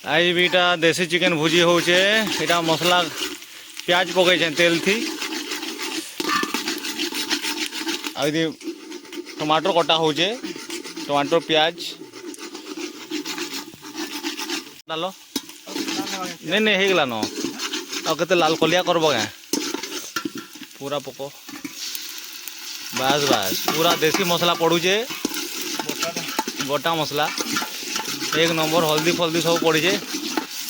आज भी इटा देसी चिकन भुजी होचे। इटा मसला प्याज पकई तेल थी आदि टमाटर कटा होचे। टमाटर प्याज डालो नहीं नहीं हो गला न आते लाल कलिया करब क्या पूरा पको बस बस पूरा देसी मसला पड़ूचे गोटा मसला एक नंबर हल्दी फल्दी सब पड़े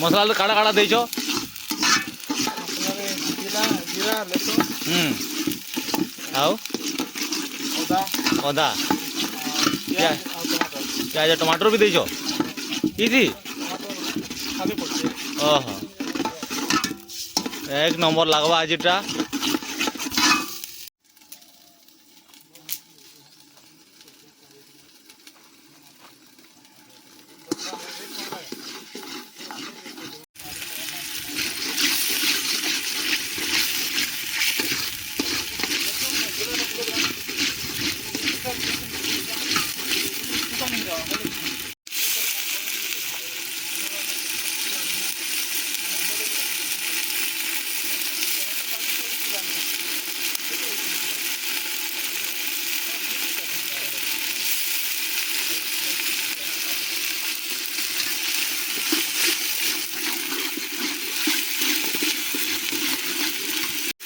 मसला काड़ा काड़ा देच आओ अदा प्याज टमाटर भी देच इजी ओहो एक नंबर लगवा आजटा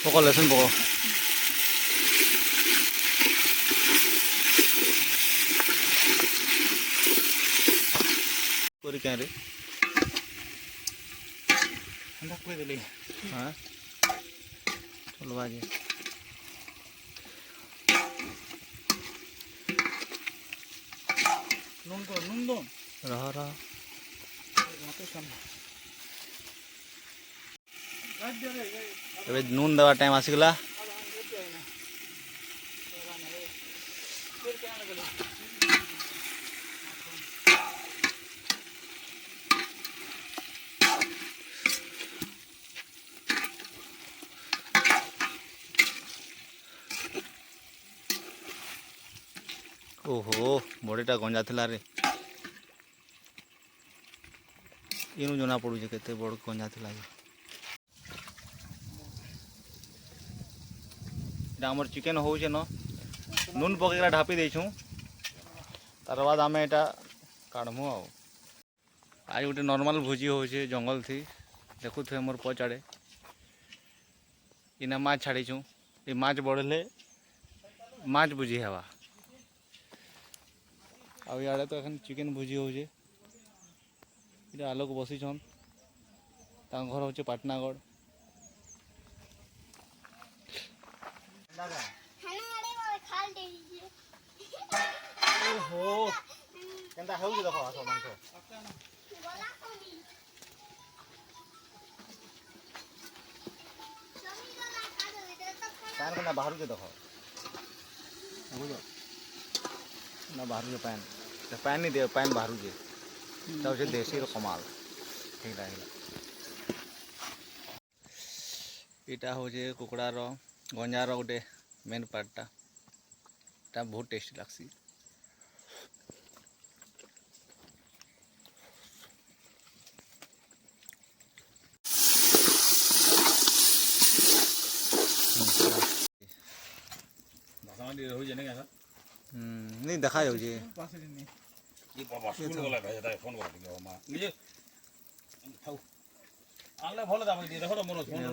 पको लहसुन पको क्या रे हाँ चलो बाजे रहा रहा नून देवा टाइम आसीगला ओहो बड़ीटा गंजा थिला रे इनु जना पड़ुचे केते बड़ गंजा थिला आमर चिकेन होचे न नून पकईरा ढापी देछूँ तार बाद आम एटा काढ़मु आज गोटे नॉर्मल भोजी होचे जंगल थी देखु थे मोर पचाड़े इना माछ छाड़ीछूँ ये माछ बढ़ले माछ भुजी हवा आड़े तो एखन चिकेन भुजी होचे इटा आलोक बसीछन घर होचे पाटनागढ़ ओहो केनता हेउजे देखो आसो मांस पैन केनता बाहर जे देखो बुझो ना बाहर जे पैन पैन नहीं दे पैन बाहर जे तब से देसी रो कमाल हेला हेला इटा होचे कुकड़ार गंजार गोटे मेन पार्टा टा बहुत टेस्टी लागसी नहीं देखा जाऊँ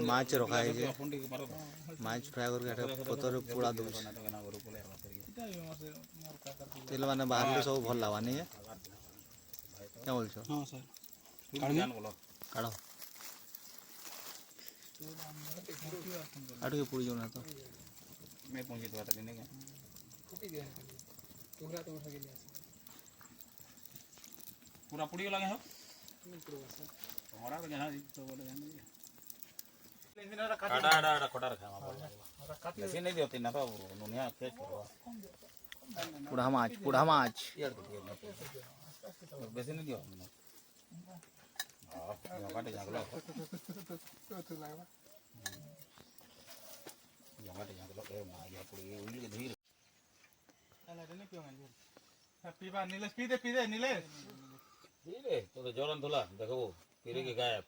माछ रखा है माछ फ्राए करके पतर पोड़ा दो तेल मैंने बाहर सब भल लगा नहीं है क्या बोल काढ़ आटे पुड़ी जाना तो मैं पहुंचे तो आता देने का पूरा पुड़ी लगे हो हमारा तो जहां तो बोले काटा आड़ा कोटा रखा हमारा ऐसे नहीं देते ना तो नुनिया फेंक करो पूरा माछ यार बेसी नहीं दियो हां काटे जागलो जमाटे जागलो ए मा या पुड़ी उली के धीर अला रे ने क्यों है पीबा नीलेश पी दे नीलेश धीरे तो जोरन धुला देखो फिर के गायब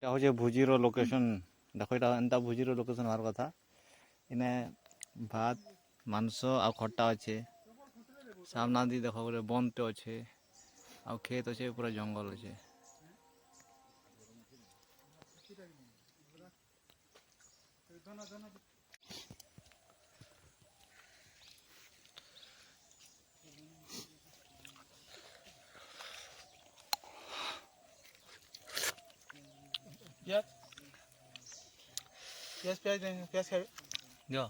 এটা হচ্ছে ভুজির লোকেশন দেখো এটা এনতা ভুজির লোকেশন হওয়ার কথা এনে ভাত মাংস আর খট্টা আছে সামনা দিয়ে দেখো গোটে বনଟେ আছে ଆଉ ক্ষেত আছে পুরা জঙ্গল আছে प्याज प्याज देंगे प्याज खाए जो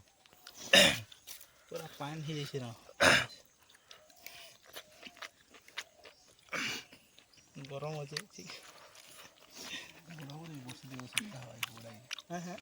पूरा पान ही जैसे ना गरम हो जाए ठीक गरम नहीं बस दिवस हाँ हाँ